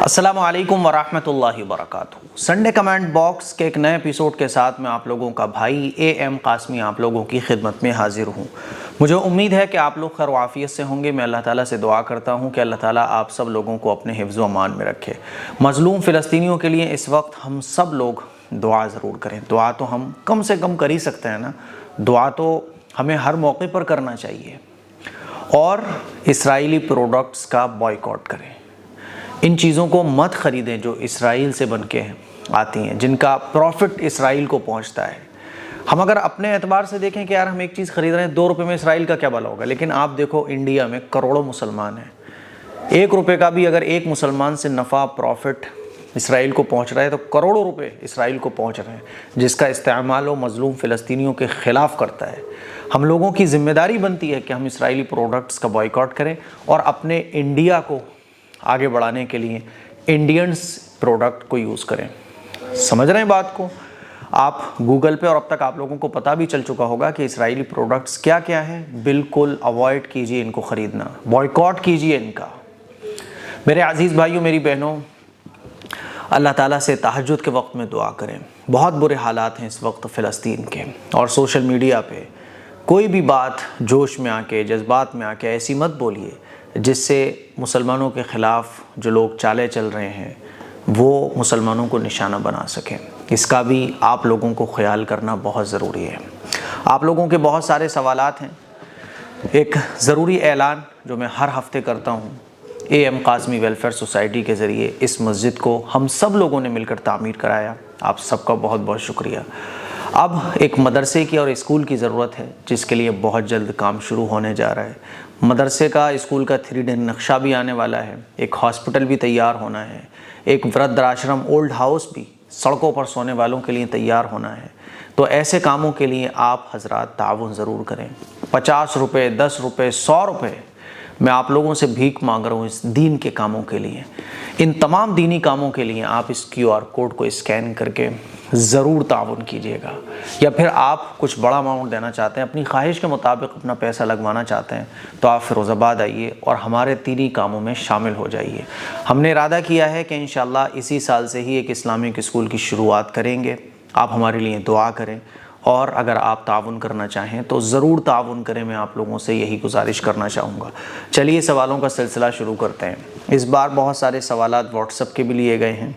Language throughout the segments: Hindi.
अस्सलामु अलैकुम वरहमतुल्लाहि वबरकातुहू। संडे कमेंट बॉक्स के एक नए एपिसोड के साथ मैं आप लोगों का भाई AM कासमी आप लोगों की खिदमत में हाजिर हूँ। मुझे उम्मीद है कि आप लोग खैर वाफियत से होंगे। मैं अल्लाह ताला से दुआ करता हूँ कि अल्लाह ताला आप सब लोगों को अपने हिफ्ज़ व अमान में रखे। मज़लूम फ़िलिस्तीनियों के लिए इस वक्त हम सब लोग दुआ ज़रूर करें। दुआ तो हम कम से कम कर ही सकते हैं ना, दुआ तो हमें हर मौके पर करना चाहिए। और इसराइली प्रोडक्ट्स का बॉयकॉट करें। इन चीज़ों को मत ख़रीदें जो इसराइल से बन के आती हैं, जिनका प्रॉफिट इसराइल को पहुंचता है। हम अगर अपने एतबार से देखें कि यार हम एक चीज़ ख़रीद रहे हैं 2 रुपये में, इसराइल का क्या भला होगा। लेकिन आप देखो इंडिया में करोड़ों मुसलमान हैं, 1 रुपये का भी अगर एक मुसलमान से नफ़ा प्रॉफिट इसराइल को पहुँच रहा है तो करोड़ों रुपये इसराइल को पहुँच रहे हैं, जिसका इस्तेमाल वो मज़लूम फ़िलिस्तीनियों के ख़िलाफ़ करता है। हम लोगों की ज़िम्मेदारी बनती है कि हम इसराइली प्रोडक्ट्स का बॉयकॉट करें और अपने इंडिया को आगे बढ़ाने के लिए इंडियंस प्रोडक्ट को यूज़ करें। समझ रहे हैं बात को? आप गूगल पे, और अब तक आप लोगों को पता भी चल चुका होगा कि इसराइली प्रोडक्ट्स क्या क्या हैं। बिल्कुल अवॉइड कीजिए इनको ख़रीदना, बॉयकॉट कीजिए इनका। मेरे अज़ीज़ भाइयों, मेरी बहनों, अल्लाह ताला से तहज्जुद के वक्त में दुआ करें। बहुत बुरे हालात हैं इस वक्त फ़िलिस्तीन के, और सोशल मीडिया पे कोई भी बात जोश में आके, जज्बात में आके ऐसी मत बोलिए जिससे मुसलमानों के ख़िलाफ़ जो लोग चाले चल रहे हैं वो मुसलमानों को निशाना बना सकें। इसका भी आप लोगों को ख्याल करना बहुत ज़रूरी है। आप लोगों के बहुत सारे सवालात हैं। एक ज़रूरी ऐलान जो मैं हर हफ्ते करता हूँ, AM कासमी वेलफेयर सोसाइटी के ज़रिए इस मस्जिद को हम सब लोगों ने मिलकर तामीर कराया। आप सबका बहुत बहुत शुक्रिया। अब एक मदरसे की और स्कूल की ज़रूरत है, जिसके लिए बहुत जल्द काम शुरू होने जा रहा है। मदरसे का, स्कूल का 3D नक्शा भी आने वाला है। एक हॉस्पिटल भी तैयार होना है। एक वृद्धाश्रम, ओल्ड हाउस भी सड़कों पर सोने वालों के लिए तैयार होना है। तो ऐसे कामों के लिए आप हजरात ताउन ज़रूर करें। 50 रुपये, 10 रुपये, 100 रुपये मैं आप लोगों से भीख मांग रहा हूँ इस दीन के कामों के लिए। इन तमाम दीनी कामों के लिए आप इस QR कोड को स्कैन करके ज़रूर ताउन कीजिएगा। या फिर आप कुछ बड़ा अमाउंट देना चाहते हैं, अपनी ख्वाहिश के मुताबिक अपना पैसा लगवाना चाहते हैं, तो आप फ़िरोज़ाबाद आइए और हमारे दीनी कामों में शामिल हो जाइए। हमने इरादा किया है कि इंशाअल्लाह इसी साल से ही एक इस्लामिक स्कूल की शुरुआत करेंगे। आप हमारे लिए दुआ करें, और अगर आप ताउन करना चाहें तो ज़रूर ताउन करें। मैं आप लोगों से यही गुजारिश करना चाहूँगा। चलिए सवालों का सिलसिला शुरू करते हैं। इस बार बहुत सारे सवालात व्हाट्सएप के भी लिए गए हैं।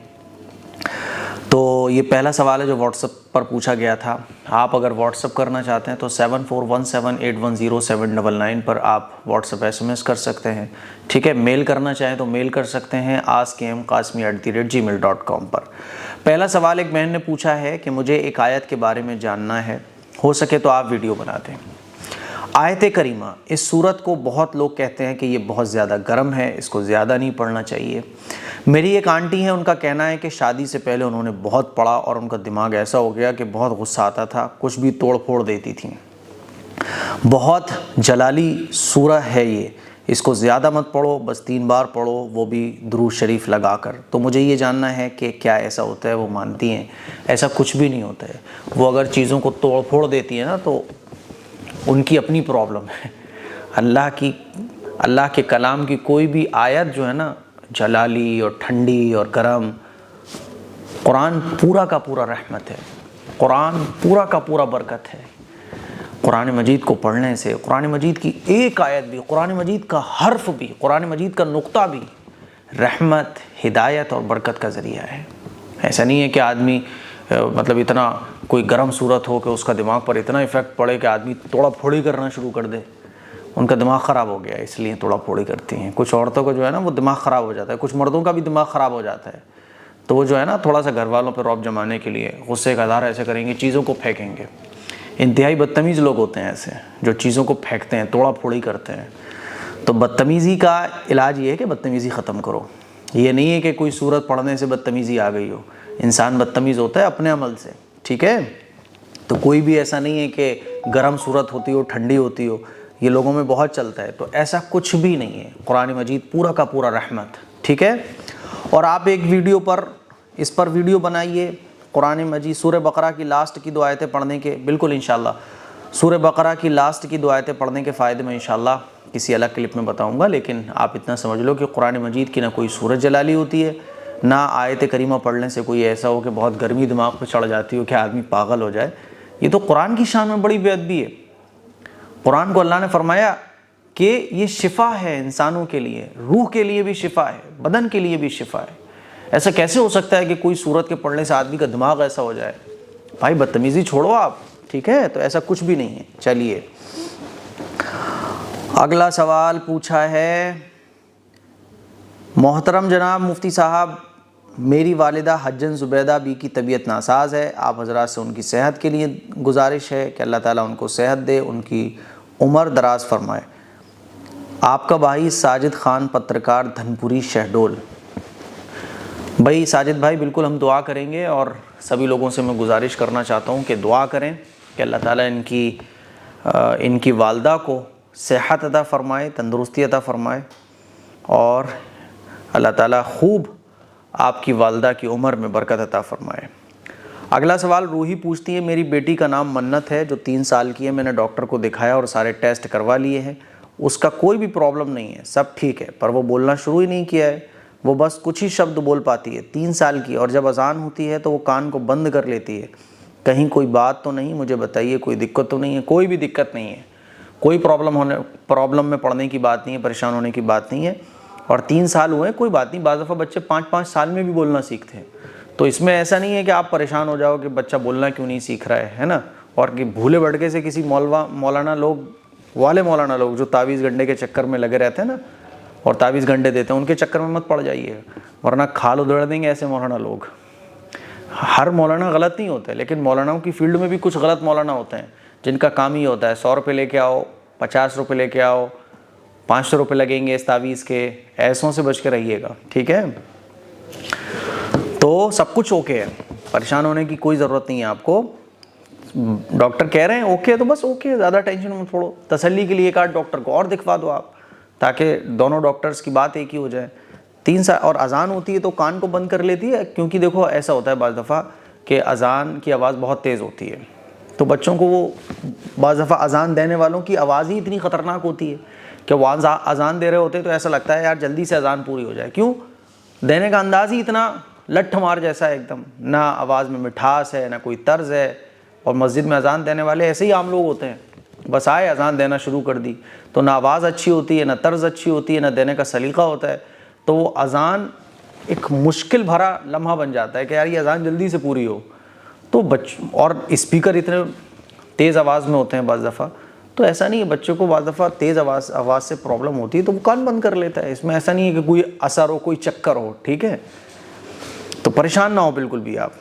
तो ये पहला सवाल है जो व्हाट्सएप पर पूछा गया था। आप अगर व्हाट्सएप करना चाहते हैं तो 7417810799 पर आप व्हाट्सएप SMS कर सकते हैं। ठीक है, मेल करना चाहें तो मेल कर सकते हैं askmkasmi@gmail.com पर। पहला सवाल एक बहन ने पूछा है कि मुझे एक आयत के बारे में जानना है, हो सके तो आप वीडियो बना दें। आयत करीमा, इस सूरत को बहुत लोग कहते हैं कि ये बहुत ज़्यादा गर्म है, इसको ज़्यादा नहीं पढ़ना चाहिए। मेरी एक आंटी है, उनका कहना है कि शादी से पहले उन्होंने बहुत पढ़ा और उनका दिमाग ऐसा हो गया कि बहुत गुस्सा आता था, कुछ भी तोड़ फोड़ देती थी। बहुत जलाली सूरह है ये, इसको ज़्यादा मत पढ़ो, बस 3 बार पढ़ो, वो भी दुरूद शरीफ लगा कर। तो मुझे ये जानना है कि क्या ऐसा होता है? वो मानती हैं ऐसा कुछ भी नहीं होता है। वो अगर चीज़ों को तोड़ फोड़ देती है ना तो उनकी अपनी प्रॉब्लम है। अल्लाह के कलाम की कोई भी आयत जो है ना, जलाली और ठंडी और गरम, कुरान पूरा का पूरा रहमत है, कुरान पूरा का पूरा बरकत है। कुरान मजीद को पढ़ने से कुरान मजीद की एक आयत भी, कुरान मजीद का हर्फ भी, कुरान मजीद का नुक्ता भी रहमत, हिदायत और बरकत का ज़रिया है। ऐसा नहीं है कि आदमी मतलब इतना कोई गर्म सूरत हो कि उसका दिमाग पर इतना इफ़ेक्ट पड़े कि आदमी तोड़ा फोड़ी करना शुरू कर दे। उनका दिमाग ख़राब हो गया इसलिए तोड़ा फोड़ी करती हैं। कुछ औरतों को जो है ना वो दिमाग ख़राब हो जाता है, कुछ मर्दों का भी दिमाग ख़राब हो जाता है। तो वो जो है ना थोड़ा सा घर वालों पर रौब जमाने के लिए गुस्से का इज़हार ऐसे करेंगे, चीज़ों को फेंकेंगे। इंतहाई बदतमीज़ लोग होते हैं ऐसे, जो चीज़ों को फेंकते हैं, तोड़ा फोड़ी करते हैं। तो बदतमीज़ी का इलाज ये है कि बदतमीज़ी ख़त्म करो। ये नहीं है कि कोई सूरत पढ़ने से बदतमीज़ी आ गई हो। इंसान बदतमीज़ होता है अपने अमल से। ठीक है, तो कोई भी ऐसा नहीं है कि गर्म सूरत होती हो, ठंडी होती हो। ये लोगों में बहुत चलता है, तो ऐसा कुछ भी नहीं है। कुरान मजीद पूरा का पूरा रहमत। ठीक है, और आप एक वीडियो पर इस पर वीडियो बनाइए, कुरान मजीद सूरह बकरा की लास्ट की 2 आयतें पढ़ने के, बिल्कुल इंशाल्लाह सूरह बकरा की लास्ट की 2 आयतें पढ़ने के फ़ायदे में इंशाल्लाह किसी अलग क्लिप में बताऊंगा। लेकिन आप इतना समझ लो कि कुरान मजीद की ना कोई सूरत जलाली होती है, ना आयत करीमा पढ़ने से कोई ऐसा हो कि बहुत गर्मी दिमाग पे चढ़ जाती हो कि आदमी पागल हो जाए। ये तो कुरान की शान में बड़ी बेअदबी है। कुरान को अल्लाह ने फरमाया कि ये शिफा है इंसानों के लिए, रूह के लिए भी शिफा है, बदन के लिए भी शिफा है। ऐसा कैसे हो सकता है कि कोई सूरत के पढ़ने से आदमी का दिमाग ऐसा हो जाए? भाई बदतमीज़ी छोड़ो आप, ठीक है? तो ऐसा कुछ भी नहीं है। चलिए अगला सवाल पूछा है, मोहतरम जनाब मुफ्ती साहब, मेरी वालिदा हज्जन ज़ुबैदा बी की तबीयत नासाज है। आप हज़रात से उनकी सेहत के लिए गुजारिश है कि अल्लाह ताला उनको सेहत दे, उनकी उम्र दराज फरमाए। आपका भाई साजिद ख़ान, पत्रकार, धनपुरी, शहडोल। भाई साजिद भाई, बिल्कुल हम दुआ करेंगे और सभी लोगों से मैं गुजारिश करना चाहता हूँ कि दुआ करें कि अल्लाह ताला इनकी वालदा को सेहत अता फ़रमाए, तंदुरुस्ती अता फ़रमाए और अल्लाह ताला खूब आपकी वालदा की उम्र में बरकत अता फ़रमाए। अगला सवाल रूही पूछती है, मेरी बेटी का नाम मन्नत है जो 3 साल की है। मैंने डॉक्टर को दिखाया और सारे टेस्ट करवा लिए हैं, उसका कोई भी प्रॉब्लम नहीं है, सब ठीक है, पर वो बोलना शुरू ही नहीं किया है। वो बस कुछ ही शब्द बोल पाती है, 3 साल की, और जब अजान होती है तो वो कान को बंद कर लेती है। कहीं कोई बात तो नहीं? मुझे बताइए, कोई दिक्कत तो नहीं है? कोई भी दिक्कत नहीं है, कोई प्रॉब्लम में पड़ने की बात नहीं है, परेशान होने की बात नहीं है। और 3 साल हुए, कोई बात नहीं, बाज़ दफ़ा बच्चे 5-5 साल में भी बोलना सीखते हैं। तो इसमें ऐसा नहीं है कि आप परेशान हो जाओ कि बच्चा बोलना क्यों नहीं सीख रहा है ना। और कि भूले भटके से किसी मौलाना लोग जो तावीज़ गंडे के चक्कर में लगे रहते हैं ना, और तावीज़ गंडे देते हैं, उनके चक्कर में मत पड़ जाइए, वरना खाल उधेड़ देंगे ऐसे मौलाना लोग। हर मौलाना गलत नहीं होते, लेकिन मौलानाओं की फील्ड में भी कुछ गलत मौलाना होते हैं जिनका काम ही होता है 100 रुपये लेके आओ, 50 रुपये लेके आओ, 500 रुपये लगेंगे इस तावीज़ के। ऐसों से बच के रहिएगा, ठीक है? तो सब कुछ ओके है, परेशान होने की कोई ज़रूरत नहीं है आपको। डॉक्टर कह रहे हैं ओके, तो बस ओके, ज़्यादा टेंशन मत छोड़ो। तसल्ली के लिए एक आध डॉक्टर को और दिखवा दो आप, ताकि दोनों डॉक्टर्स की बात एक ही हो जाए। 3 साल, और अजान होती है तो कान को बंद कर लेती है, क्योंकि देखो ऐसा होता है बाज़ दफ़ा कि अजान की आवाज़ बहुत तेज़ होती है, तो बच्चों को वो बाज़ दफ़ा अजान देने वालों की आवाज़ ही इतनी ख़तरनाक होती है कि वो अजान दे रहे होते तो ऐसा लगता है यार जल्दी से अजान पूरी हो जाए। क्यों? देने का अंदाज़ ही इतना लट्ठ मार जैसा है एकदम, ना आवाज़ में मिठास है, ना कोई तर्ज है। और मस्जिद में अजान देने वाले ऐसे ही आम लोग होते हैं, बस आए अजान देना शुरू कर दी, तो ना आवाज़ अच्छी होती है, ना तर्ज अच्छी होती है, ना देने का सलीका होता है। तो वो अजान एक मुश्किल भरा लम्हा बन जाता है कि यार ये अजान जल्दी से पूरी हो। तो और स्पीकर इतने तेज़ आवाज़ में होते हैं बाज़ दफ़ा, तो ऐसा नहीं है, बच्चों को बाज़ दफ़ा तेज़ आवाज़ से प्रॉब्लम होती है तो वो कान बंद कर लेता है। इसमें ऐसा नहीं है कि कोई असर हो, कोई चक्कर हो, ठीक है? तो परेशान ना हो बिल्कुल भी आप।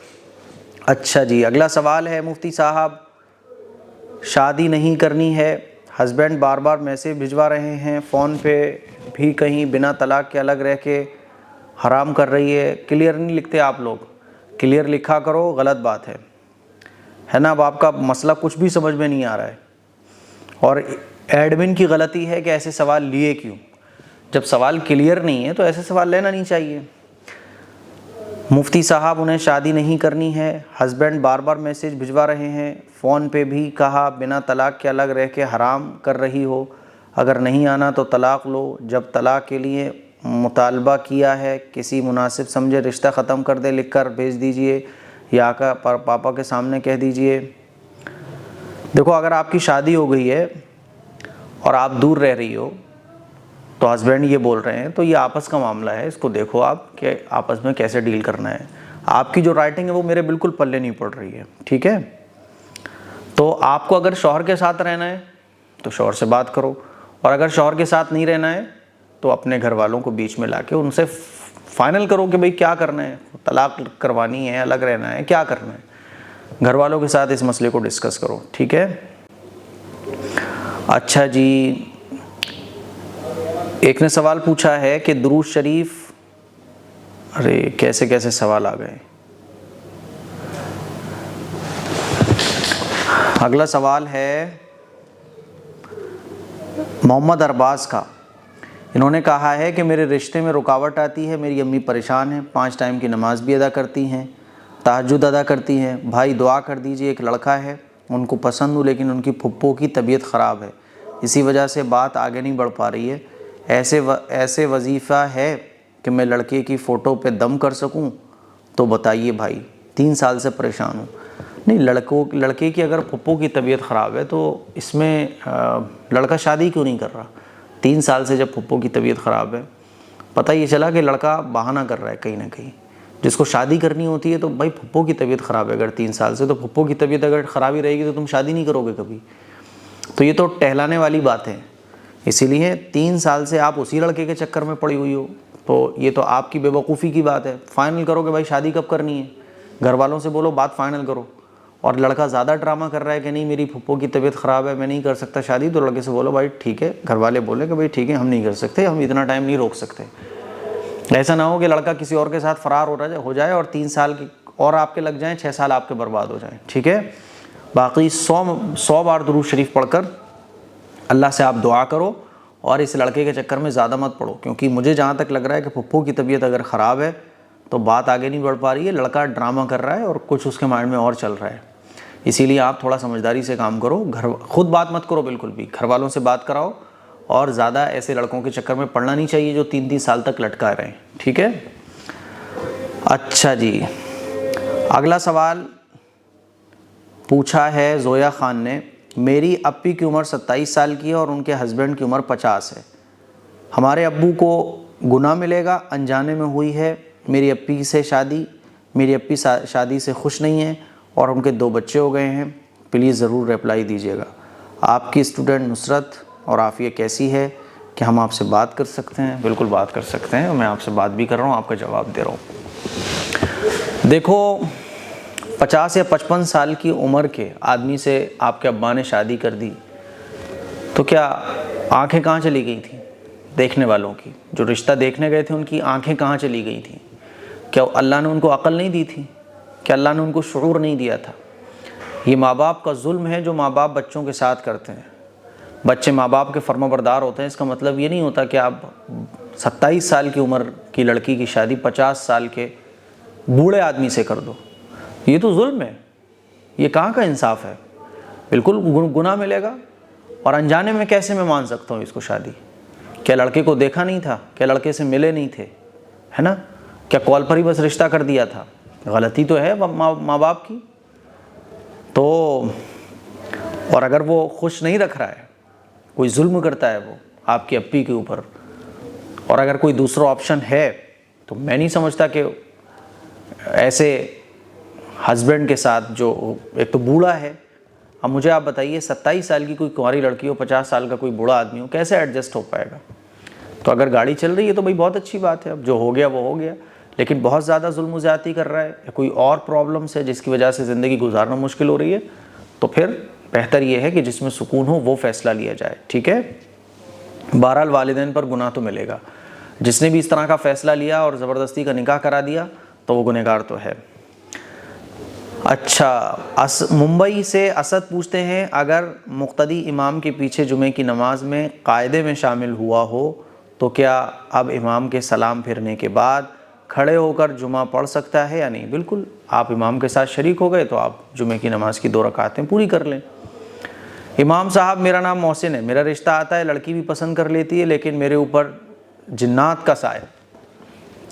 अच्छा जी, अगला सवाल है, मुफ्ती साहब शादी नहीं करनी है, हस्बैंड बार बार मैसेज भिजवा रहे हैं, फ़ोन पे भी कहीं बिना तलाक के अलग रह के हराम कर रही है। क्लियर नहीं लिखते आप लोग, क्लियर लिखा करो, गलत बात है ना। अब आपका मसला कुछ भी समझ में नहीं आ रहा है, और एडमिन की गलती है कि ऐसे सवाल लिए क्यों। जब सवाल क्लियर नहीं है तो ऐसे सवाल लेना नहीं चाहिए। मुफ्ती साहब उन्हें शादी नहीं करनी है, हस्बैंड बार बार मैसेज भिजवा रहे हैं, फ़ोन पे भी कहा बिना तलाक के अलग रह के हराम कर रही हो, अगर नहीं आना तो तलाक़ लो। जब तलाक़ के लिए मुतालबा किया है, किसी मुनासिब समझे रिश्ता ख़त्म कर दे, लिख कर भेज दीजिए या पापा के सामने कह दीजिए। देखो, अगर आपकी शादी हो गई है और आप दूर रह रही हो तो हस्बैंड ये बोल रहे हैं, तो ये आपस का मामला है, इसको देखो आप कि आपस में कैसे डील करना है। आपकी जो राइटिंग है वो मेरे बिल्कुल पल्ले नहीं पड़ रही है, ठीक है? तो आपको अगर शौहर के साथ रहना है तो शौहर से बात करो, और अगर शौहर के साथ नहीं रहना है तो अपने घर वालों को बीच में लाके उनसे फाइनल करो कि भाई क्या करना है, तलाक करवानी है, अलग रहना है, क्या करना है। घर वालों के साथ इस मसले को डिस्कस करो, ठीक है? अच्छा जी, एक ने सवाल पूछा है कि दुरूद शरीफ, अरे कैसे कैसे सवाल आ गए। अगला सवाल है मोहम्मद अरबाज का। इन्होंने कहा है कि मेरे रिश्ते में रुकावट आती है, मेरी अम्मी परेशान हैं, 5 टाइम की नमाज भी अदा करती हैं, तहज्जुद अदा करती हैं। भाई दुआ कर दीजिए, एक लड़का है, उनको पसंद हूँ, लेकिन उनकी फुप्पो की तबीयत ख़राब है, इसी वजह से बात आगे नहीं बढ़ पा रही है। ऐसे वजीफ़ा है कि मैं लड़के की फ़ोटो पे दम कर सकूं तो बताइए भाई, 3 साल से परेशान हूँ। नहीं, लड़के की अगर पप्पू की तबीयत ख़राब है तो इसमें लड़का शादी क्यों नहीं कर रहा? 3 साल से जब पप्पू की तबीयत ख़राब है, पता ये चला कि लड़का बहाना कर रहा है कहीं ना कहीं। जिसको शादी करनी होती है तो भाई पप्पू की तबीयत ख़राब है अगर 3 साल से, तो पप्पू की तबीयत अगर ख़राब ही रहेगी तो तुम शादी नहीं करोगे कभी। तो ये तो टहलाने वाली बात है। इसीलिए 3 साल से आप उसी लड़के के चक्कर में पड़ी हुई हो, तो ये तो आपकी बेवकूफ़ी की बात है। फाइनल करो कि भाई शादी कब करनी है, घर वालों से बोलो, बात फाइनल करो। और लड़का ज़्यादा ड्रामा कर रहा है कि नहीं मेरी फुप्पो की तबीयत ख़राब है, मैं नहीं कर सकता शादी, तो लड़के से बोलो भाई ठीक है, घर वाले बोले कि भाई ठीक है हम नहीं कर सकते, हम इतना टाइम नहीं रोक सकते। ऐसा ना हो कि लड़का किसी और के साथ फ़रार हो जाए और 3 साल की और आपके लग जाएँ, 6 साल आपके बर्बाद हो जाएँ। ठीक है, बाकी 100 बार दुरूद शरीफ पढ़कर अल्लाह से आप दुआ करो और इस लड़के के चक्कर में ज़्यादा मत पड़ो, क्योंकि मुझे जहाँ तक लग रहा है कि पप्पू की तबीयत अगर ख़राब है तो बात आगे नहीं बढ़ पा रही है, लड़का ड्रामा कर रहा है और कुछ उसके माइंड में और चल रहा है। इसीलिए आप थोड़ा समझदारी से काम करो, खुद बात मत करो बिल्कुल भी, घर वालों से बात कराओ। और ज़्यादा ऐसे लड़कों के चक्कर में पड़ना नहीं चाहिए जो 3-3 साल तक लटका रहे हैं। ठीक है, अच्छा जी, अगला सवाल पूछा है जोया खान ने। मेरी अप्पी की उम्र 27 साल की है और उनके हस्बैंड की उम्र 50 है। हमारे अब्बू को गुनाह मिलेगा, अनजाने में हुई है मेरी अप्पी से शादी। मेरी अप्पी शादी से खुश नहीं है और उनके 2 बच्चे हो गए हैं। प्लीज़ ज़रूर रिप्लाई दीजिएगा। आपकी स्टूडेंट नुसरत और आफिया कैसी है कि हम आपसे बात कर सकते हैं? बिल्कुल बात कर सकते हैं, मैं आपसे बात भी कर रहा हूँ, आपका जवाब दे रहा हूँ। देखो, 50 या 55 साल की उम्र के आदमी से आपके अब्बा ने शादी कर दी तो क्या आंखें कहाँ चली गई थी देखने वालों की? जो रिश्ता देखने गए थे उनकी आंखें कहाँ चली गई थी? क्या अल्लाह ने उनको अक्ल नहीं दी थी? क्या अल्लाह ने उनको शुऊर नहीं दिया था? ये माँ बाप का जुल्म है जो माँ बाप बच्चों के साथ करते हैं। बच्चे माँ बाप के फर्माबरदार होते हैं, इसका मतलब ये नहीं होता कि आप 27 साल की उम्र की लड़की की शादी 50 साल के बूढ़े आदमी से कर दो। ये तो जुल्म है, ये कहाँ का इंसाफ है? बिल्कुल गुनाह मिलेगा। और अनजाने में कैसे मैं मान सकता हूँ इसको शादी? क्या लड़के को देखा नहीं था? क्या लड़के से मिले नहीं थे? है ना? क्या कॉल पर ही बस रिश्ता कर दिया था? गलती तो है माँ बाप की। तो और अगर वो खुश नहीं रख रहा है, कोई जुल्म करता है वो आपकी अप्पी के ऊपर, और अगर कोई दूसरा ऑप्शन है, तो मैं नहीं समझता कि ऐसे हस्बैंड के साथ जो एक तो बूढ़ा है। अब मुझे आप बताइए, 27 साल की कोई कुंवारी लड़की हो, 50 साल का कोई बूढ़ा आदमी हो, कैसे एडजस्ट हो पाएगा? तो अगर गाड़ी चल रही है तो भाई बहुत अच्छी बात है, अब जो हो गया वो हो गया। लेकिन बहुत ज़्यादा जुल्म ज़्यादती कर रहा है या कोई और प्रॉब्लम्स है जिसकी वजह से ज़िंदगी गुजारना मुश्किल हो रही है, तो फिर बेहतर ये है कि जिसमें सुकून हो वो फ़ैसला लिया जाए। ठीक है, बहरहाल वालिदैन पर गुनाह तो मिलेगा। जिसने भी इस तरह का फ़ैसला लिया और ज़बरदस्ती का निकाह करा दिया तो वो गुनहगार तो है। अच्छा, मुंबई से असद पूछते हैं, अगर मुक्तदी इमाम के पीछे जुमे की नमाज में कायदे में शामिल हुआ हो तो क्या अब इमाम के सलाम फिरने के बाद खड़े होकर जुमा पढ़ सकता है या नहीं? बिल्कुल, आप इमाम के साथ शरीक हो गए तो आप जुमे की नमाज की 2 रकातें पूरी कर लें। इमाम साहब, मेरा नाम मोहसिन है, मेरा रिश्ता आता है, लड़की भी पसंद कर लेती है, लेकिन मेरे ऊपर जिन्नात का साया।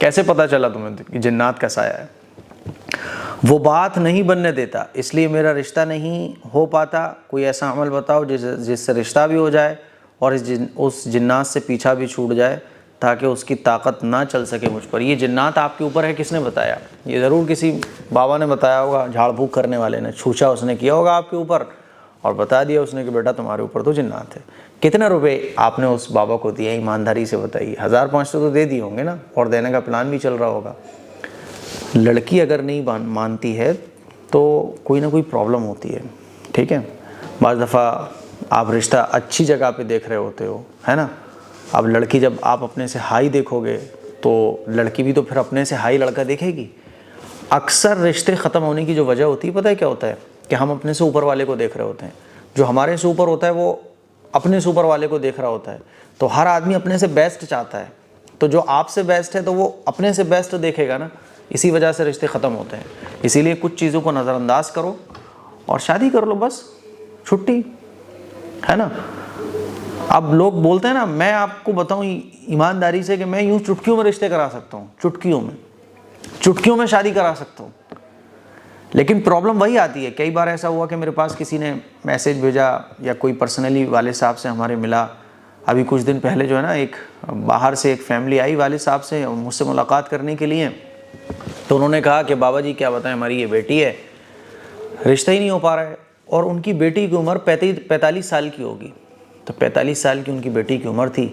कैसे पता चला तुम्हें कि जिन्नात का साया है? वो बात नहीं बनने देता, इसलिए मेरा रिश्ता नहीं हो पाता। कोई ऐसा अमल बताओ जिससे रिश्ता भी हो जाए और उस जिन्नात से पीछा भी छूट जाए, ताकि उसकी ताकत ना चल सके मुझ पर। ये जिन्नात आपके ऊपर है, किसने बताया? ये ज़रूर किसी बाबा ने बताया होगा, झाड़ फूक करने वाले ने, छूछा उसने किया होगा आपके ऊपर और बता दिया उसने कि बेटा तुम्हारे ऊपर तो जिन्नात है। कितने रुपए आपने उस बाबा को दिए? ईमानदारी से बताइए। 1500 तो दे दिए होंगे ना, और देने का प्लान भी चल रहा होगा। लड़की अगर नहीं मानती है तो कोई ना कोई प्रॉब्लम होती है। ठीक है, बाज़ दफ़ा आप रिश्ता अच्छी जगह पे देख रहे होते हो, है ना? अब लड़की, जब आप अपने से हाई देखोगे तो लड़की भी तो फिर अपने से हाई लड़का देखेगी। अक्सर रिश्ते ख़त्म होने की जो वजह होती है, पता है क्या होता है? कि हम अपने से ऊपर वाले को देख रहे होते हैं। जो हमारे से ऊपर होता है वो अपने से ऊपर वाले को देख रहा होता है। तो हर आदमी अपने से बेस्ट चाहता है, तो जो आपसे बेस्ट है तो वो अपने से बेस्ट देखेगा ना। इसी वजह से रिश्ते ख़त्म होते हैं। इसीलिए कुछ चीज़ों को नज़रअंदाज करो और शादी कर लो, बस छुट्टी, है ना? अब लोग बोलते हैं ना, मैं आपको बताऊं ईमानदारी से कि मैं यूं चुटकियों में रिश्ते करा सकता हूं, चुटकियों में शादी करा सकता हूं। लेकिन प्रॉब्लम वही आती है, कई बार ऐसा हुआ कि मेरे पास किसी ने मैसेज भेजा या कोई पर्सनली वाले साहब से हमारे मिला। अभी कुछ दिन पहले जो है ना, एक बाहर से एक फैमिली आई वाले साहब से मुझसे मुलाकात करने के लिए। तो उन्होंने कहा कि बाबा जी क्या बताएं, हमारी ये बेटी है, रिश्ता ही नहीं हो पा रहा है। और उनकी बेटी की उम्र 45 साल की होगी। तो 45 साल की उनकी बेटी की उम्र थी।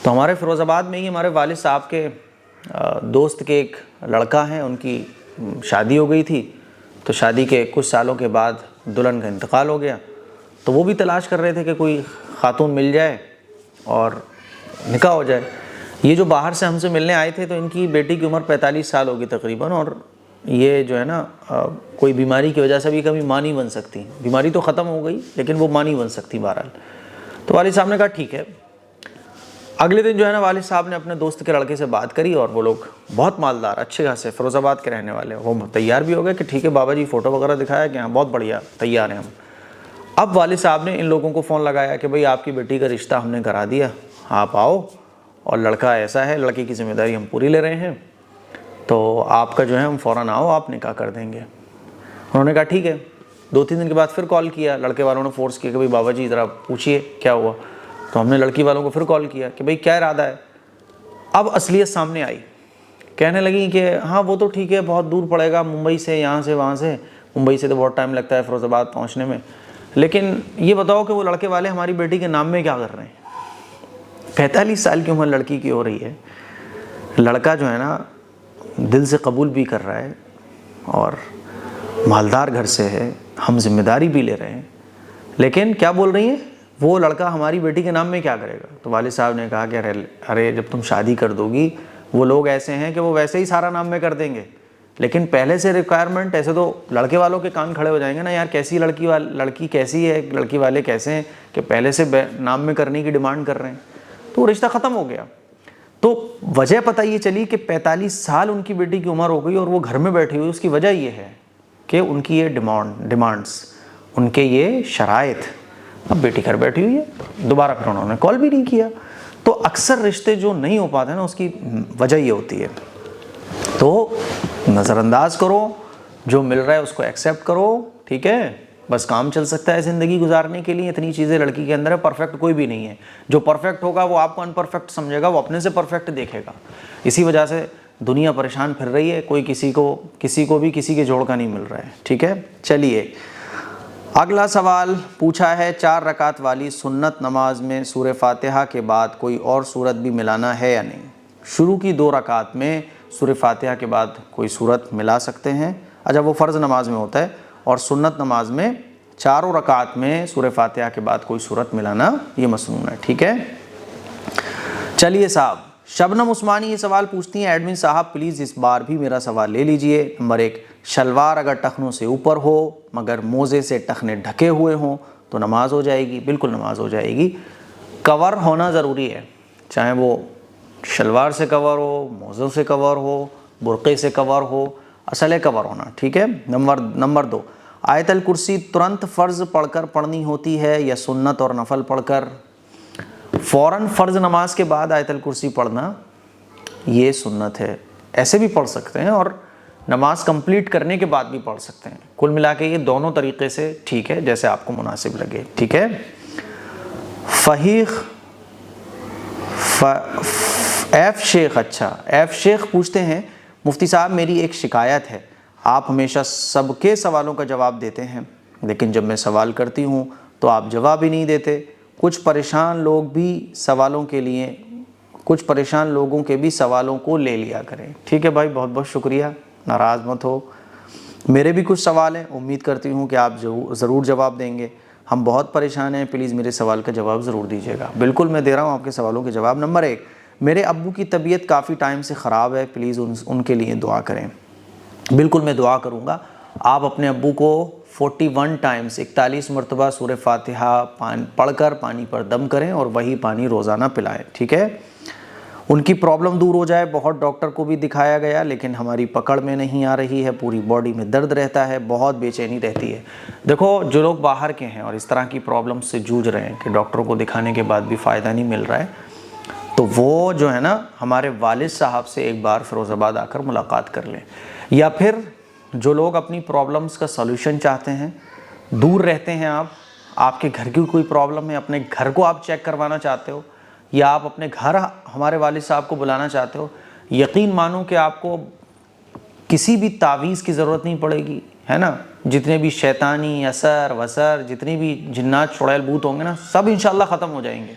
तो हमारे फ़िरोज़ाबाद में ही हमारे वालिद साहब के दोस्त के एक लड़का है, उनकी शादी हो गई थी। तो शादी के कुछ सालों के बाद दुल्हन का इंतकाल हो गया। तो वो भी तलाश कर रहे थे कि कोई खातून मिल जाए और निकाह हो जाए। ये जो बाहर से हमसे मिलने आए थे, तो इनकी बेटी की उम्र 45 साल होगी तकरीबन। और ये जो है ना, कोई बीमारी की वजह से भी कभी माँ नहीं बन सकती। बीमारी तो ख़त्म हो गई, लेकिन वो माँ नहीं बन सकती बहरहाल। तो वालिद साहब ने कहा ठीक है। अगले दिन जो है ना, वालिद साहब ने अपने दोस्त के लड़के से बात करी, और वो लोग बहुत मालदार, अच्छे खासे फ़िरोज़ाबाद के रहने वाले, वो तैयार भी हो गए कि ठीक है बाबा जी, फ़ोटो वगैरह दिखाया कि हाँ बहुत बढ़िया तैयार हैं हम। अब वालिद साहब ने इन लोगों को फ़ोन लगाया कि भाई आपकी बेटी का रिश्ता हमने करा दिया, आप आओ, और लड़का ऐसा है, लड़के की ज़िम्मेदारी हम पूरी ले रहे हैं, तो आपका जो है हम फ़ौरन आओ, आप निकाह कर देंगे। उन्होंने कहा ठीक है। 2-3 दिन के बाद फिर कॉल किया, लड़के वालों ने फ़ोर्स किया कि भाई बाबा जी ज़रा पूछिए क्या हुआ। तो हमने लड़की वालों को फिर कॉल किया कि भाई क्या इरादा है। अब असलियत सामने आई। कहने लगी कि हाँ वो तो ठीक है, बहुत दूर पड़ेगा मुंबई से, यहाँ से वहाँ से, मुंबई से तो बहुत टाइम लगता है फ़िरोज़ाबाद पहुँचने में। लेकिन ये बताओ कि वो लड़के वाले हमारी बेटी के नाम में क्या कर रहे हैं। 45 साल की उम्र लड़की की हो रही है, लड़का जो है ना दिल से कबूल भी कर रहा है और मालदार घर से है, हम जिम्मेदारी भी ले रहे हैं, लेकिन क्या बोल रही है, वो लड़का हमारी बेटी के नाम में क्या करेगा। तो वालिद साहब ने कहा कि अरे जब तुम शादी कर दोगी, वो लोग ऐसे हैं कि वो वैसे ही सारा नाम में कर देंगे, लेकिन पहले से रिक्वायरमेंट, ऐसे तो लड़के वालों के कान खड़े हो जाएंगे ना, यार कैसी लड़की कैसी है, लड़की वाले कैसे हैं कि पहले से नाम में करने की डिमांड कर रहे हैं। तो रिश्ता ख़त्म हो गया। तो वजह पता ये चली कि 45 साल उनकी बेटी की उम्र हो गई और वो घर में बैठी हुई। उसकी वजह ये है कि उनकी ये डिमांड्स, उनके ये शराइत। अब बेटी घर बैठी हुई है, दोबारा फिर उन्होंने कॉल भी नहीं किया। तो अक्सर रिश्ते जो नहीं हो पाते ना, उसकी वजह ये होती है। तो नज़रअंदाज करो, जो मिल रहा है उसको एक्सेप्ट करो, ठीक है, बस काम चल सकता है ज़िंदगी गुजारने के लिए। इतनी चीज़ें लड़की के अंदर है, परफेक्ट कोई भी नहीं है। जो परफेक्ट होगा वो आपको अनपरफेक्ट समझेगा, वो अपने से परफेक्ट देखेगा। इसी वजह से दुनिया परेशान फिर रही है, कोई किसी को भी किसी के जोड़ का नहीं मिल रहा है, ठीक है। चलिए अगला सवाल पूछा है, 4 रकात वाली सुन्नत नमाज में सूरह फातिहा के बाद कोई और सूरत भी मिलाना है या नहीं। शुरू की 2 रकात में सूरह फातिहा के बाद कोई सूरत मिला सकते हैं। अच्छा, वो फ़र्ज़ नमाज में होता है, और सुन्नत नमाज में चारों रकात में सूरह फातिहा के बाद कोई सूरत मिलाना ये मसनून है, ठीक है। चलिए साहब, शबनम उस्मानी ये सवाल पूछती हैं, एडमिन साहब प्लीज़ इस बार भी मेरा सवाल ले लीजिए। नंबर 1, शलवार अगर टखनों से ऊपर हो मगर मोज़े से टखने ढके हुए हों तो नमाज हो जाएगी? बिल्कुल नमाज हो जाएगी। कवर होना ज़रूरी है, चाहे वो शलवार से कवर हो, मोज़ों से कवर हो, बुर्क़े से कवर हो, असल कवर होना, ठीक है। नंबर 2, आयतल कुर्सी तुरंत फ़र्ज़ पढ़कर पढ़नी होती है या सुन्नत और नफल पढ़कर? फ़ौरन फ़र्ज़ नमाज के बाद आयतल कुर्सी पढ़ना ये सुन्नत है। ऐसे भी पढ़ सकते हैं और नमाज कंप्लीट करने के बाद भी पढ़ सकते हैं। कुल मिला के ये दोनों तरीक़े से ठीक है, जैसे आपको मुनासिब लगे, ठीक है। एफ शेख, अच्छा एफ शेख पूछते हैं, मुफ्ती साहब मेरी एक शिकायत है, आप हमेशा सबके सवालों का जवाब देते हैं, लेकिन जब मैं सवाल करती हूँ तो आप जवाब ही नहीं देते। कुछ परेशान लोगों के भी सवालों को ले लिया करें। ठीक है भाई, बहुत बहुत शुक्रिया, नाराज़ मत हो। मेरे भी कुछ सवाल हैं, उम्मीद करती हूँ कि आप ज़रूर जवाब देंगे। हम बहुत परेशान हैं, प्लीज़ मेरे सवाल का जवाब ज़रूर दीजिएगा। बिल्कुल मैं दे रहा हूँ आपके सवालों के जवाब। नंबर 1, मेरे अब्बू की तबीयत काफ़ी टाइम से ख़राब है, प्लीज़ उनके लिए दुआ करें। बिल्कुल मैं दुआ करूँगा। आप अपने अब्बू को 41 टाइम्स 41 मरतबा सूरह फातिहा पढ़कर पानी पर दम करें और वही पानी रोज़ाना पिलाएं, ठीक है। उनकी प्रॉब्लम दूर हो जाए। बहुत डॉक्टर को भी दिखाया गया लेकिन हमारी पकड़ में नहीं आ रही है, पूरी बॉडी में दर्द रहता है, बहुत बेचैनी रहती है। देखो, जो लोग बाहर के हैं और इस तरह की प्रॉब्लम से जूझ रहे हैं कि डॉक्टरों को दिखाने के बाद भी फ़ायदा नहीं मिल रहा है, तो वो जो है ना हमारे वालिद साहब से एक बार फ़िरोज़ाबाद आकर मुलाकात कर लें। या फिर जो लोग अपनी प्रॉब्लम्स का सॉल्यूशन चाहते हैं, दूर रहते हैं आपके घर की कोई प्रॉब्लम है, अपने घर को आप चेक करवाना चाहते हो या आप अपने घर हमारे वालिद साहब को बुलाना चाहते हो, यकीन मानो कि आपको किसी भी तावीज़ की ज़रूरत नहीं पड़ेगी, है ना। जितने भी शैतानी असर वसर, जितनी भी जिन्नात चुड़ैल भूत होंगे ना, सब इंशाल्लाह ख़त्म हो जाएंगे।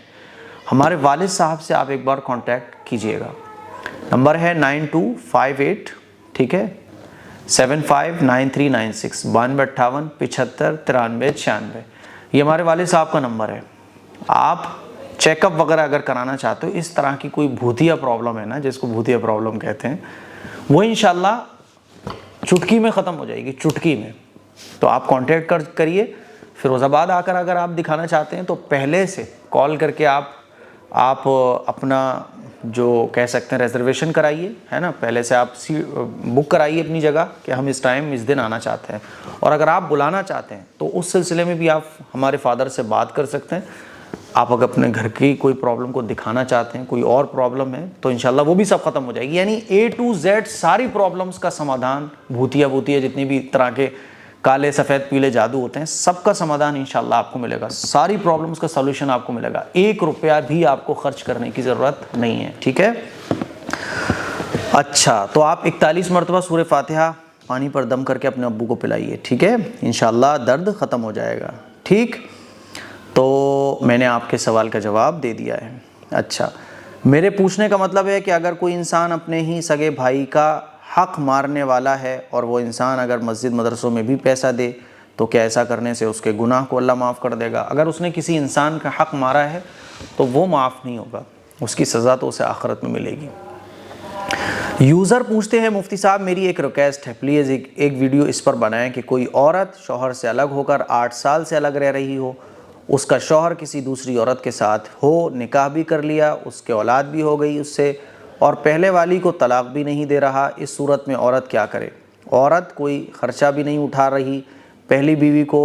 हमारे वालिद साहब से आप एक बार कांटेक्ट कीजिएगा। नंबर है 9258, ठीक है, 759396, 9258 75 93 96। ये हमारे वालिद साहब का नंबर है। आप चेकअप वगैरह अगर कराना चाहते हो, इस तरह की कोई भूतिया प्रॉब्लम है ना, जिसको भूतिया प्रॉब्लम कहते हैं, वो इंशाल्लाह चुटकी में ख़त्म हो जाएगी, चुटकी में। तो आप कांटेक्ट करिए। फ़िरोज़ाबाद आकर अगर आप दिखाना चाहते हैं तो पहले से कॉल करके आप अपना जो कह सकते हैं रिजर्वेशन कराइए, है ना। पहले से आप बुक कराइए अपनी जगह कि हम इस टाइम इस दिन आना चाहते हैं। और अगर आप बुलाना चाहते हैं तो उस सिलसिले में भी आप हमारे फादर से बात कर सकते हैं। आप अगर अपने घर की कोई प्रॉब्लम को दिखाना चाहते हैं, कोई और प्रॉब्लम है, तो इंशाल्लाह वो भी सब ख़त्म हो जाएगी। यानी A to Z सारी प्रॉब्लम्स का समाधान, भूतिया जितनी भी तरह के काले सफ़ेद पीले जादू होते हैं, सबका समाधान इंशाल्लाह आपको मिलेगा। सारी प्रॉब्लम्स का सॉल्यूशन आपको मिलेगा। 1 रुपया भी आपको खर्च करने की ज़रूरत नहीं है, ठीक है। अच्छा, तो आप 41 मरतबा सूरह फातिहा पानी पर दम करके अपने अब्बू को पिलाइए, ठीक है। इंशाल्लाह दर्द ख़त्म हो जाएगा, ठीक। तो मैंने आपके सवाल का जवाब दे दिया है। अच्छा, मेरे पूछने का मतलब है कि अगर कोई इंसान अपने ही सगे भाई का हक मारने वाला है और वो इंसान अगर मस्जिद मदरसों में भी पैसा दे, तो क्या ऐसा करने से उसके गुनाह को अल्लाह माफ़ कर देगा? अगर उसने किसी इंसान का हक मारा है तो वो माफ़ नहीं होगा, उसकी सज़ा तो उसे आखिरत में मिलेगी। यूज़र पूछते हैं, मुफ्ती साहब मेरी एक रिक्वेस्ट है, प्लीज़ एक वीडियो इस पर बनाएं कि कोई औरत शौहर से अलग होकर 8 साल से अलग रह रही हो, उसका शौहर किसी दूसरी औरत के साथ हो, निकाह भी कर लिया, उसके औलाद भी हो गई उससे, और पहले वाली को तलाक भी नहीं दे रहा। इस सूरत में औरत क्या करे? औरत कोई ख़र्चा भी नहीं उठा रही, पहली बीवी को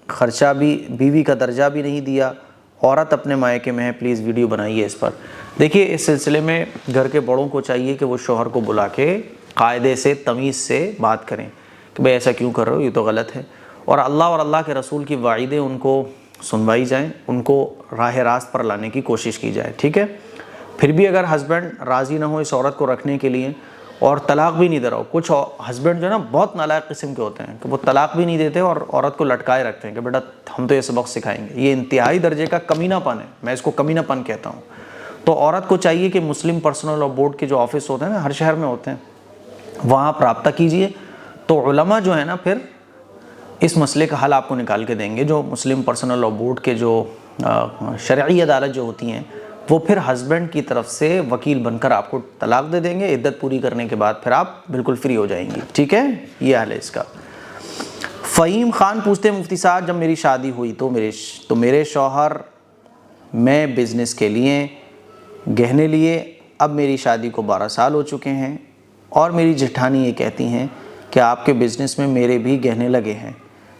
ख़र्चा भी, बीवी का दर्जा भी नहीं दिया, औरत अपने मायके में है। प्लीज़ वीडियो बनाइए इस पर। देखिए, इस सिलसिले में घर के बड़ों को चाहिए कि वो शौहर को बुला के कायदे से, तमीज़ से बात करें कि भाई ऐसा क्यों कर रहे हो, ये तो गलत है। और अल्लाह के रसूल की वाइदें उनको सुनवाई जाएँ, उनको राह रास्त पर लाने की कोशिश की जाए, ठीक है। फिर भी अगर हस्बैंड राज़ी ना हो इस औरत को रखने के लिए और तलाक भी नहीं दे रहा हो, कुछ हस्बैंड जो है ना बहुत नालायक किस्म के होते हैं कि वो तलाक भी नहीं देते और औरत को लटकाए रखते हैं कि बेटा हम तो ये सबक सिखाएंगे। ये इंतहाई दर्जे का कमीनापन है, मैं इसको कमीनापन कहता हूँ। तो औरत को चाहिए कि मुस्लिम पर्सनल लॉ बोर्ड के जो ऑफिस होते हैं ना, हर शहर में होते हैं, वहाँ आप रब्ता कीजिए। तो उलमा जो है ना फिर इस मसले का हल आपको निकाल के देंगे। जो मुस्लिम पर्सनल लॉ बोर्ड के जो शरई अदालत जो होती हैं, वो फिर हस्बैंड की तरफ से वकील बनकर आपको तलाक दे देंगे। इद्दत पूरी करने के बाद फिर आप बिल्कुल फ्री हो जाएंगी, ठीक है। ये हाल है इसका। फ़हीम ख़ान पूछते हैं, मुफ्ती साहब जब मेरी शादी हुई तो मेरे शौहर मैं बिज़नेस के लिए गहने लिए, अब मेरी शादी को 12 साल हो चुके हैं और मेरी जेठानी ये कहती हैं कि आपके बिज़नेस में मेरे भी गहने लगे हैं,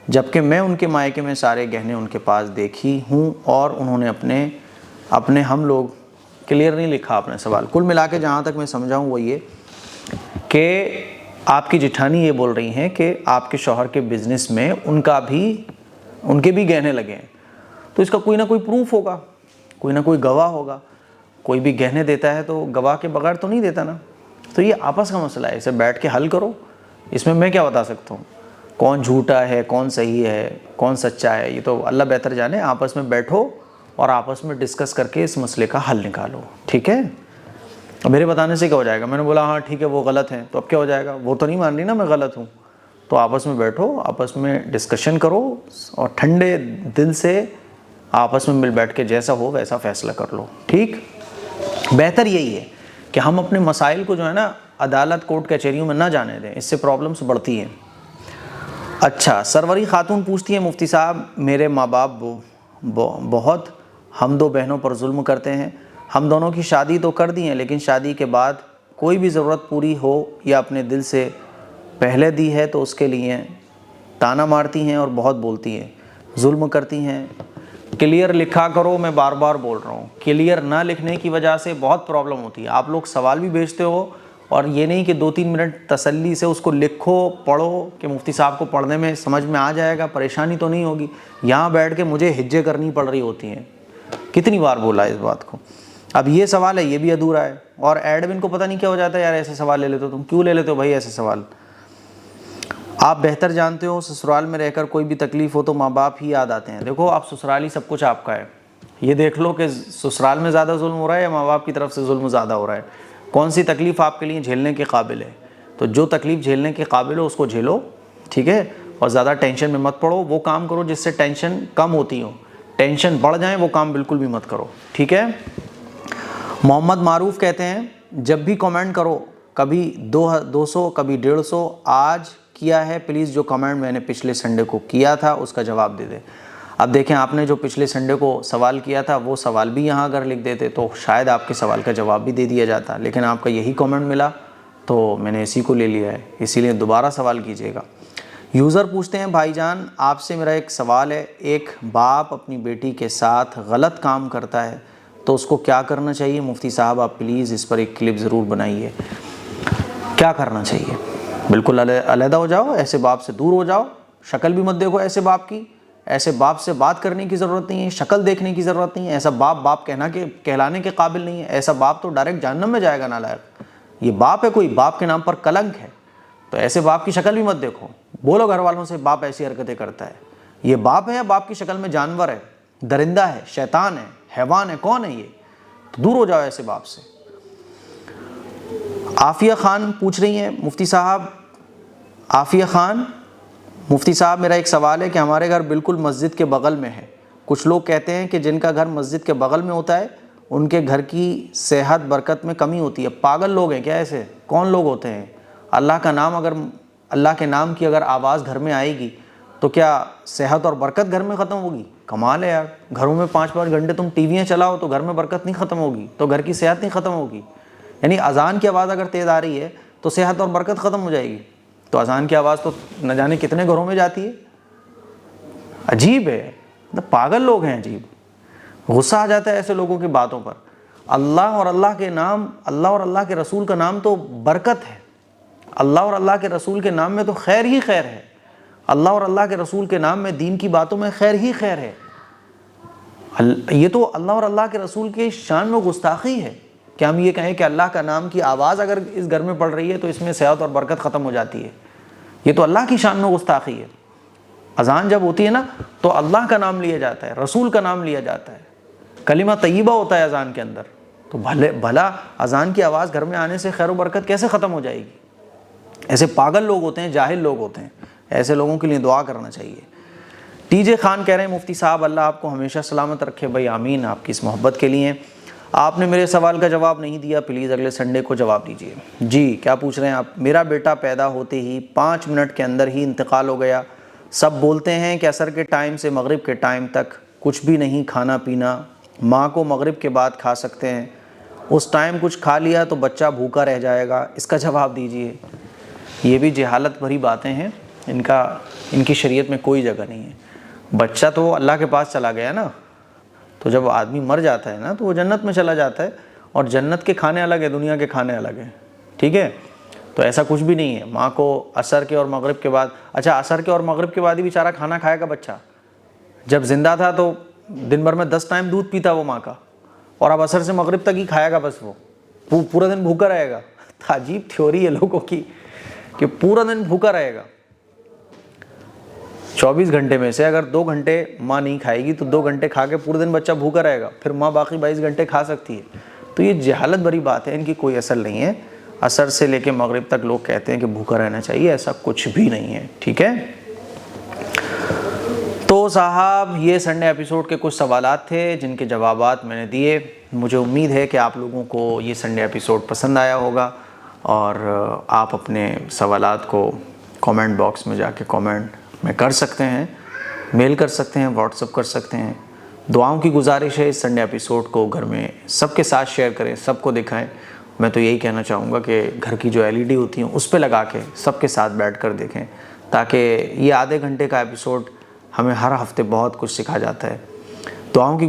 जबकि मैं उनके मायके में सारे गहने उनके पास देखी हूँ और उन्होंने अपने हम लोग क्लियर नहीं लिखा अपने सवाल। कुल मिला के जहाँ तक मैं समझा हूँ वो ये कि आपकी जेठानी ये बोल रही हैं कि आपके शौहर के बिज़नेस में उनके भी गहने लगे हैं। तो इसका कोई ना कोई प्रूफ होगा, कोई ना कोई गवाह होगा। कोई भी गहने देता है तो गवाह के बगैर तो नहीं देता ना। तो ये आपस का मसला है, इसे बैठ के हल करो। इसमें मैं क्या बता सकता हूँ, कौन झूठा है, कौन सही है, कौन सच्चा है, ये तो अल्लाह बेहतर जाने। आपस में बैठो और आपस में डिस्कस करके इस मसले का हल निकालो, ठीक है। अब मेरे बताने से क्या हो जाएगा? मैंने बोला हाँ ठीक है वो गलत है, तो अब क्या हो जाएगा? वो तो नहीं मान रही ना मैं गलत हूँ। तो आपस में बैठो, आपस में डिस्कशन करो और ठंडे दिल से आपस में मिल बैठ के जैसा हो वैसा फ़ैसला कर लो, ठीक। बेहतर यही है कि हम अपने मसाइल को जो है ना अदालत कोर्ट कचहरियों में ना जाने दें, इससे प्रॉब्लम्स बढ़ती हैं। अच्छा, सरवरी खातून पूछती है, मुफ्ती साहब मेरे माँ बाप बहुत हम 2 बहनों पर जुल्म करते हैं, हम दोनों की शादी तो कर दी है, लेकिन शादी के बाद कोई भी ज़रूरत पूरी हो या अपने दिल से पहले दी है तो उसके लिए ताना मारती हैं और बहुत बोलती हैं, जुल्म करती हैं। क्लियर लिखा करो, मैं बार बार बोल रहा हूँ, क्लियर ना लिखने की वजह से बहुत प्रॉब्लम होती है। आप लोग सवाल भी भेजते हो और ये नहीं कि 2-3 मिनट तसल्ली से उसको लिखो, पढ़ो कि मुफ्ती साहब को पढ़ने में समझ में आ जाएगा, परेशानी तो नहीं होगी। यहाँ बैठ के मुझे हिज्जे करनी पड़ रही होती हैं। कितनी बार बोला है इस बात को। अब ये सवाल है, ये भी अधूरा है, और एडमिन को पता नहीं क्या हो जाता है, यार ऐसे सवाल ले लेते हो तुम, क्यों ले लेते हो भाई ऐसे सवाल। आप बेहतर जानते हो, ससुराल में रहकर कोई भी तकलीफ़ हो तो माँ बाप ही याद आते हैं। देखो, आप ससुराल ही सब कुछ आपका है। ये देख लो कि ससुराल में ज़्यादा जुल्म हो रहा है या माँ बाप की तरफ से जुल्म ज़्यादा हो रहा है। कौन सी तकलीफ़ आपके लिए झेलने के काबिल है, तो जो तकलीफ़ झेलने के काबिल हो उसको झेलो, ठीक है। और ज़्यादा टेंशन में मत पड़ो, वो काम करो जिससे टेंशन कम होती हो। टेंशन बढ़ जाए वो काम बिल्कुल भी मत करो, ठीक है। मोहम्मद मारूफ कहते हैं, जब भी कमेंट करो, कभी 200 कभी 150 आज किया है, प्लीज़ जो कमेंट मैंने पिछले संडे को किया था उसका जवाब दे दे। अब देखें, आपने जो पिछले संडे को सवाल किया था वो सवाल भी यहाँ अगर लिख देते तो शायद आपके सवाल का जवाब भी दे दिया जाता, लेकिन आपका यही कमेंट मिला तो मैंने इसी को ले लिया है, इसीलिए दोबारा सवाल कीजिएगा। यूज़र पूछते हैं, भाईजान आपसे मेरा एक सवाल है, एक बाप अपनी बेटी के साथ गलत काम करता है तो उसको क्या करना चाहिए? मुफ्ती साहब आप प्लीज़ इस पर एक क्लिप ज़रूर बनाइए। क्या करना चाहिए? बिल्कुल अलहदा हो जाओ, ऐसे बाप से दूर हो जाओ, शक्ल भी मत देखो ऐसे बाप की, ऐसे बाप से बात करने की ज़रूरत नहीं है, शक्ल देखने की ज़रूरत नहीं है। ऐसा बाप कहलाने के काबिल नहीं है। ऐसा बाप तो डायरेक्ट जहन्नम में जाएगा, नालायक। ये बाप है कोई, बाप के नाम पर कलंक है, तो ऐसे बाप की शक्ल भी मत देखो। बोलो घर वालों से बाप ऐसी हरकतें करता है। ये बाप है या बाप की शक्ल में जानवर है, दरिंदा है, शैतान है, हैवान है, कौन है ये? तो दूर हो जाओ ऐसे बाप से। आफिया खान पूछ रही हैं, मुफ्ती साहब, आफिया खान, मुफ्ती साहब मेरा एक सवाल है कि हमारे घर बिल्कुल मस्जिद के बगल में है। कुछ लोग कहते हैं कि जिनका घर मस्जिद के बगल में होता है उनके घर की सेहत बरकत में कमी होती है। पागल लोग हैं क्या? ऐसे कौन लोग होते हैं? अल्लाह के नाम की अगर आवाज़ घर में आएगी तो क्या सेहत और बरकत घर में ख़त्म होगी? कमाल है यार। घरों में 5-5 घंटे तुम टीवियाँ चलाओ तो घर में बरकत नहीं ख़त्म होगी, तो घर की सेहत नहीं ख़त्म होगी। यानी अजान की आवाज़ अगर तेज़ आ रही है तो सेहत और बरकत ख़त्म हो जाएगी। तो अजान की आवाज़ तो न जाने कितने घरों में जाती है। अजीब है, तो पागल लोग हैं, अजीब। गुस्सा आ जाता है ऐसे लोगों की बातों पर। अल्लाह और अल्लाह के नाम, अल्लाह और अल्लाह के रसूल का नाम तो बरकत है। अल्लाह और अल्लाह के रसूल के नाम में तो खैर ही खैर है। अल्लाह और अल्लाह के रसूल के नाम में दीन की बातों में खैर ही खैर है। ये तो अल्लाह और अल्लाह के रसूल के शान में गुस्ताखी है कि हम ये कहें कि अल्लाह का नाम की आवाज़ अगर इस घर में पड़ रही है तो इसमें सेहत और बरकत ख़त्म हो जाती है। ये तो अल्लाह की शान में गुस्ताखी है। अजान जब होती है ना तो अल्लाह का नाम लिया जाता है, रसूल का नाम लिया जाता है, कलिमा तय्यबा होता है अजान के अंदर। तो भला अजान की आवाज़ घर में आने से खैर और बरकत कैसे ख़त्म हो जाएगी? ऐसे पागल लोग होते हैं, जाहिल लोग होते हैं, ऐसे लोगों के लिए दुआ करना चाहिए। टीजे खान कह रहे हैं, मुफ्ती साहब अल्लाह आपको हमेशा सलामत रखे। भाई आमीन, आपकी इस मोहब्बत के लिए। आपने मेरे सवाल का जवाब नहीं दिया, प्लीज़ अगले संडे को जवाब दीजिए। जी, क्या पूछ रहे हैं आप? मेरा बेटा पैदा होते ही 5 मिनट के अंदर ही इंतकाल हो गया। सब बोलते हैं कि असर के टाइम से मगरिब के टाइम तक कुछ भी नहीं खाना पीना, माँ को मगरिब के बाद खा सकते हैं, उस टाइम कुछ खा लिया तो बच्चा भूखा रह जाएगा, इसका जवाब दीजिए। ये भी जहालत भरी बातें हैं, इनकी शरीयत में कोई जगह नहीं है। बच्चा तो अल्लाह के पास चला गया ना, तो जब आदमी मर जाता है ना तो वो जन्नत में चला जाता है, और जन्नत के खाने अलग है, दुनिया के खाने अलग हैं, ठीक है। तो ऐसा कुछ भी नहीं है। माँ को असर के और मगरिब के बाद, अच्छा असर के और मगरिब के बाद ही बेचारा खाना खाएगा बच्चा। जब ज़िंदा था तो दिन भर में 10 टाइम दूध पीता वो माँ का, और अब असर से मगरिब तक ही खाएगा बस, वो पूरा दिन भूखा रहेगा। अजीब थ्योरी है लोगों की कि पूरा दिन भूखा रहेगा। 24 घंटे में से अगर 2 घंटे माँ नहीं खाएगी तो 2 घंटे खा के पूरे दिन बच्चा भूखा रहेगा, फिर माँ बाकी 22 घंटे खा सकती है। तो ये जहालत भरी बात है, इनकी कोई असर नहीं है। असर से लेके मगरिब तक लोग कहते हैं कि भूखा रहना चाहिए, ऐसा कुछ भी नहीं है, ठीक है। तो साहब ये संडे एपिसोड के कुछ सवालात थे जिनके जवाबात मैंने दिए। मुझे उम्मीद है कि आप लोगों को ये संडे एपिसोड पसंद आया होगा, और आप अपने सवालात को कमेंट बॉक्स में जाके कमेंट में कर सकते हैं, मेल कर सकते हैं, व्हाट्सअप कर सकते हैं। दुआओं की गुजारिश है, इस संडे एपिसोड को घर में सबके साथ शेयर करें, सबको दिखाएं। मैं तो यही कहना चाहूँगा कि घर की जो LED होती हैं उस पर लगा के सबके साथ बैठ कर देखें, ताकि ये आधे घंटे का एपिसोड हमें हर हफ्ते बहुत कुछ सिखा जाता है। दुआओं की